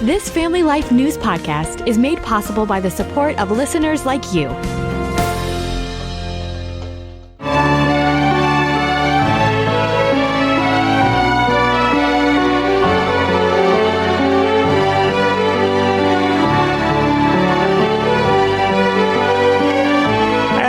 This Family Life News podcast is made possible by the support of listeners like you.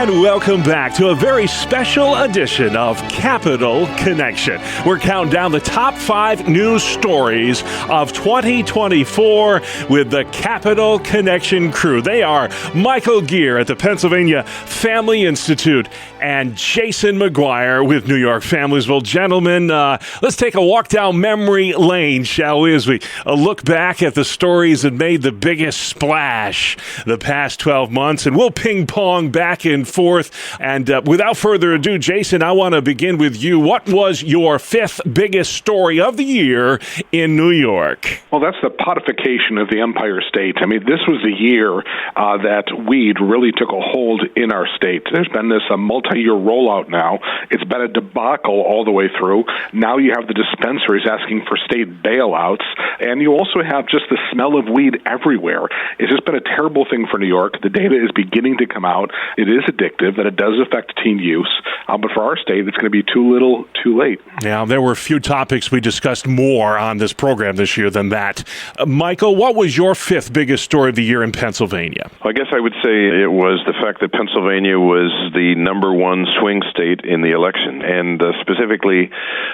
Welcome back to a very special edition of Capital Connection. We're counting down the top 5 news stories of 2024 with the Capital Connection crew. They are Michael Geer at the Pennsylvania Family Institute and Jason McGuire with New York Families. Well, gentlemen, let's take a walk down memory lane, shall we, as we look back at the stories that made the biggest splash the past 12 months, and we'll ping pong back and forth. And without further ado, Jason, I want to begin with you. What was your 5th biggest story of the year in New York? Well, that's the codification of the Empire State. I mean, this was the year that weed really took a hold in our state. There's been this multi-year rollout now. It's been a debacle all the way through. Now you have the dispensaries asking for state bailouts, and you also have just the smell of weed everywhere. It's just been a terrible thing for New York. The data is beginning to come out. It is addictive, that it does affect teen use, but for our state, it's going to be too little, too late. Yeah, there were a few topics we discussed more on this program this year than that. Michael, what was your 5th biggest story of the year in Pennsylvania? I guess I would say it was the fact that Pennsylvania was the number 1 swing state in the election, and specifically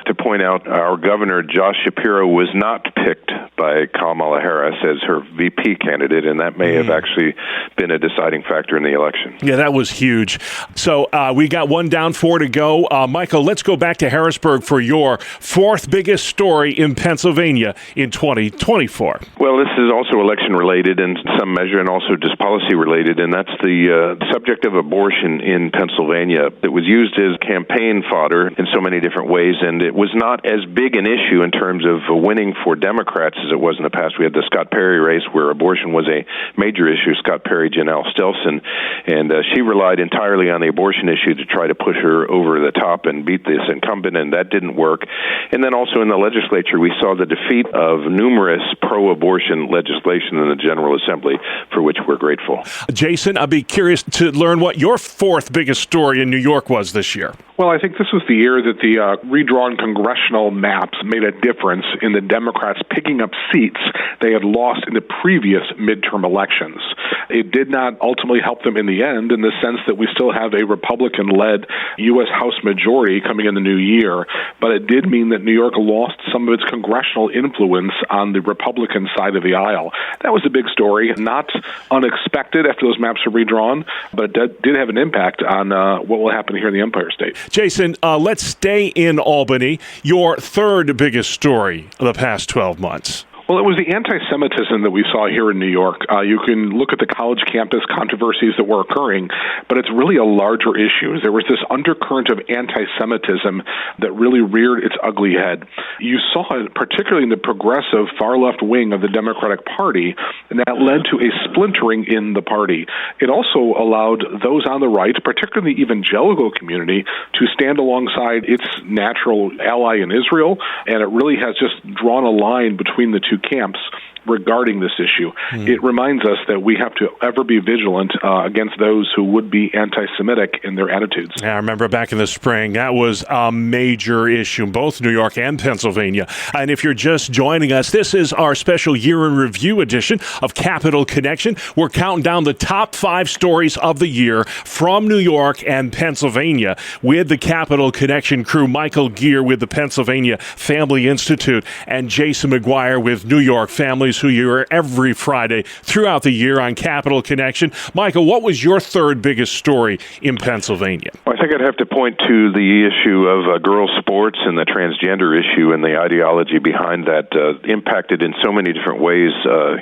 to point out our governor, Josh Shapiro, was not picked by Kamala Harris as her VP candidate, and that may have actually been a deciding factor in the election. Yeah, that was huge. So we got 1 down, 4 to go. Michael, let's go back to Harrisburg for your 4th biggest story in Pennsylvania in 2024. Well, this is also election-related in some measure and also just policy-related, and that's the subject of abortion in Pennsylvania. It was used as campaign fodder in so many different ways, and it was not as big an issue in terms of winning for Democrats as it was in the past. We had the Scott Perry race where abortion was a major issue, Scott Perry, Janelle Stelson, and she relied entirely on the abortion issue to try to push her over the top and beat this incumbent, and that didn't work. And then also in the legislature, we saw the defeat of numerous pro-abortion legislation in the General Assembly, for which we're grateful. Jason, I'd be curious to learn what your 4th biggest story in New York was this year. Well, I think this was the year that the redrawn congressional maps made a difference in the Democrats picking up seats they had lost in the previous midterm elections. It did not ultimately help them in the end, in the sense that we still have a Republican-led U.S. House majority coming in the new year, but it did mean that New York lost some of its congressional influence on the Republican side of the aisle. That was a big story, not unexpected after those maps were redrawn, but it did have an impact on what will happen here in the Empire State. Jason, let's stay in Albany. Your 3rd biggest story of the past 12 months. Well, it was the anti-Semitism that we saw here in New York. You can look at the college campus controversies that were occurring, but it's really a larger issue. There was this undercurrent of anti-Semitism that really reared its ugly head. You saw it particularly in the progressive far-left wing of the Democratic Party, and that led to a splintering in the party. It also allowed those on the right, particularly the evangelical community, to stand alongside its natural ally in Israel, and it really has just drawn a line between the two camps regarding this issue. It reminds us that we have to ever be vigilant against those who would be anti-Semitic in their attitudes. Yeah, I remember back in the spring, that was a major issue in both New York and Pennsylvania. And if you're just joining us, this is our special year in review edition of Capital Connection. We're counting down the top 5 stories of the year from New York and Pennsylvania with the Capital Connection crew, Michael Geer with the Pennsylvania Family Institute and Jason McGuire with New York Families, who you are every Friday throughout the year on Capital Connection. Michael, what was your 3rd biggest story in Pennsylvania? Well, I think I'd have to point to the issue of girls' sports and the transgender issue and the ideology behind that impacted in so many different ways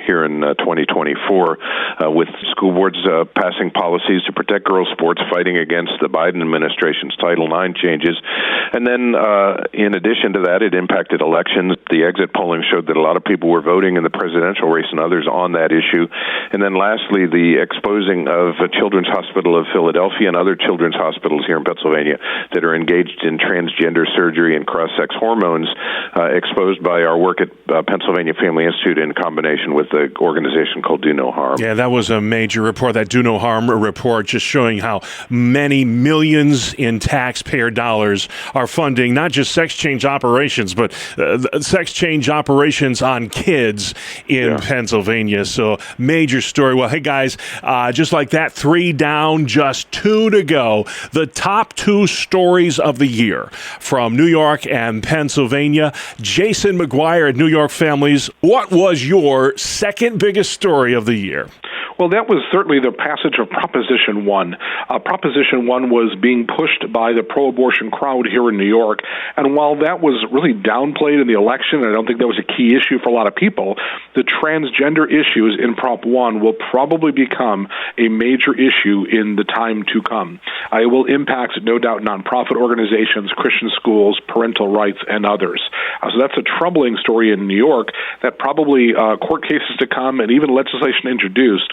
here in 2024 with school boards passing policies to protect girls' sports, fighting against the Biden administration's Title IX changes. And then in addition to that, it impacted elections. The exit polling showed that a lot of people were voting in the presidential race and others on that issue. And then lastly, the exposing of Children's Hospital of Philadelphia and other children's hospitals here in Pennsylvania that are engaged in transgender surgery and cross-sex hormones, exposed by our work at Pennsylvania Family Institute in combination with the organization called Do No Harm. Yeah, that was a major report, that Do No Harm report, just showing how many millions in taxpayer dollars are funding not just sex change operations, but sex change operations on kids in Pennsylvania. So major story. Well, hey guys, just like that, 3 down, just 2 to go. The top 2 stories of the year from New York and Pennsylvania. Jason McGuire at New York Families, what was your second biggest story of the year? Well, that was certainly the passage of Proposition 1. Proposition 1 was being pushed by the pro-abortion crowd here in New York, and while that was really downplayed in the election, I don't think that was a key issue for a lot of people, the transgender issues in Prop 1 will probably become a major issue in the time to come. It will impact, no doubt, nonprofit organizations, Christian schools, parental rights, and others. So that's a troubling story in New York that probably court cases to come and even legislation introduced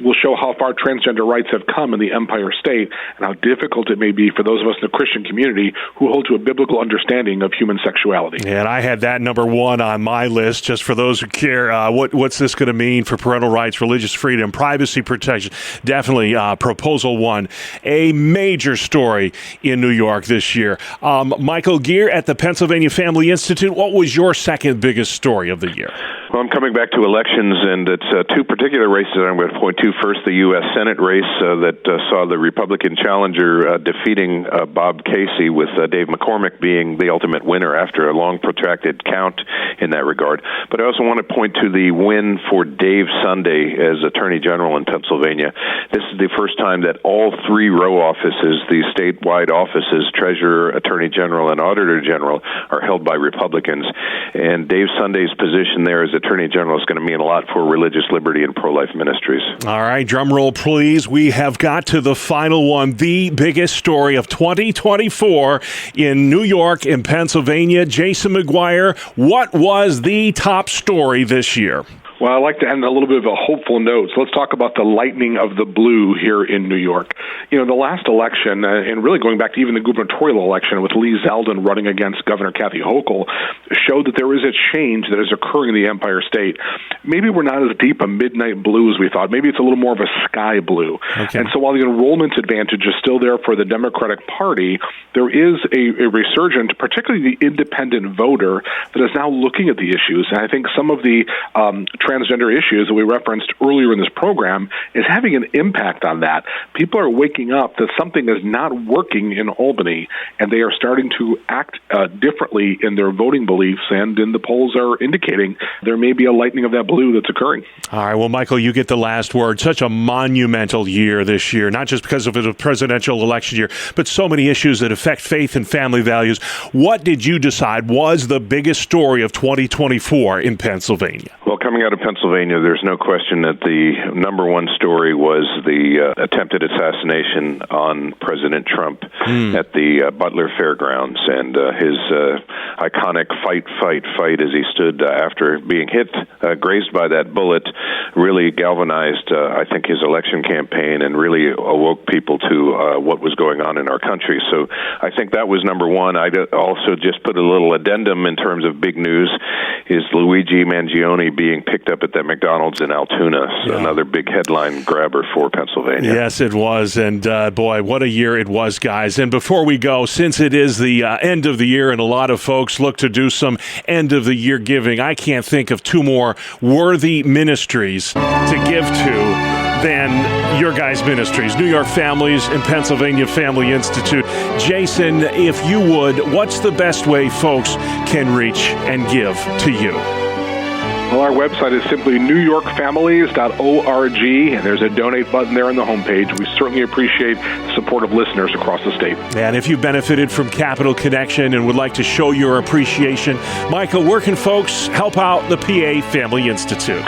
will show how far transgender rights have come in the Empire State and how difficult it may be for those of us in the Christian community who hold to a biblical understanding of human sexuality. And I had that number 1 on my list, just for those who care. What's this going to mean for parental rights, religious freedom, privacy protection? Definitely Proposal 1, a major story in New York this year. Michael Geer at the Pennsylvania Family Institute, what was your second biggest story of the year? Well, I'm coming back to elections, and it's 2 particular races that I'm going to point to. First, the U.S. Senate race that saw the Republican challenger defeating Bob Casey, with Dave McCormick being the ultimate winner after a long, protracted count in that regard. But I also want to point to the win for Dave Sunday as Attorney General in Pennsylvania. This is the first time that all 3 row offices, the statewide offices, Treasurer, Attorney General, and Auditor General, are held by Republicans. And Dave Sunday's position there as Attorney General is going to mean a lot for religious liberty and pro-life ministries. All right, drum roll, please. We have got to the final one, the biggest story of 2024 in New York and Pennsylvania. Jason McGuire, what was the top story this year? Well, I'd like to end a little bit of a hopeful note. So let's talk about the lightning of the blue here in New York. You know, the last election, and really going back to even the gubernatorial election with Lee Zeldin running against Governor Kathy Hochul, showed that there is a change that is occurring in the Empire State. Maybe we're not as deep a midnight blue as we thought. Maybe it's a little more of a sky blue. Okay. And so while the enrollment advantage is still there for the Democratic Party, there is a resurgence, particularly the independent voter, that is now looking at the issues. And I think some of the transgender issues that we referenced earlier in this program is having an impact on that. People are waking up that something is not working in Albany, and they are starting to act differently in their voting beliefs, and in the polls are indicating there may be a lightening of that blue that's occurring. All right, well, Michael, you get the last word. Such a monumental year this year, not just because of the presidential election year, but so many issues that affect faith and family values. What did you decide was the biggest story of 2024 in Pennsylvania? Well, coming out of Pennsylvania, there's no question that the number 1 story was the attempted assassination on President Trump at the Butler Fairgrounds, and his iconic fight as he stood after being hit, grazed by that bullet, really galvanized, I think, his election campaign and really awoke people to what was going on in our country. So I think that was number 1. I also just put a little addendum in terms of big news, is Luigi Mangione being picked up at that McDonald's in Altoona. So another big headline grabber for Pennsylvania. Yes, it was. And boy, what a year it was, guys. And before we go, since it is the end of the year and a lot of folks look to do some end of the year giving, I can't think of 2 more worthy ministries to give to than your guys' ministries, New York Families and Pennsylvania Family Institute. Jason, if you would, what's the best way folks can reach and give to you? Well, our website is simply newyorkfamilies.org, and there's a donate button there on the homepage. We certainly appreciate the support of listeners across the state. And if you've benefited from Capital Connection and would like to show your appreciation, Michael, where can folks help out the PA Family Institute?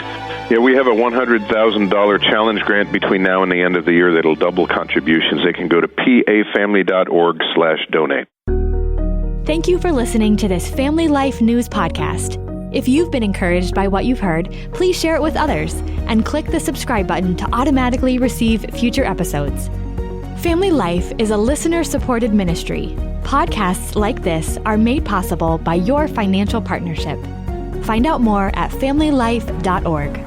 Yeah, we have a $100,000 challenge grant between now and the end of the year that'll double contributions. They can go to pafamily.org/donate. Thank you for listening to this Family Life News podcast. If you've been encouraged by what you've heard, please share it with others and click the subscribe button to automatically receive future episodes. Family Life is a listener-supported ministry. Podcasts like this are made possible by your financial partnership. Find out more at familylife.org.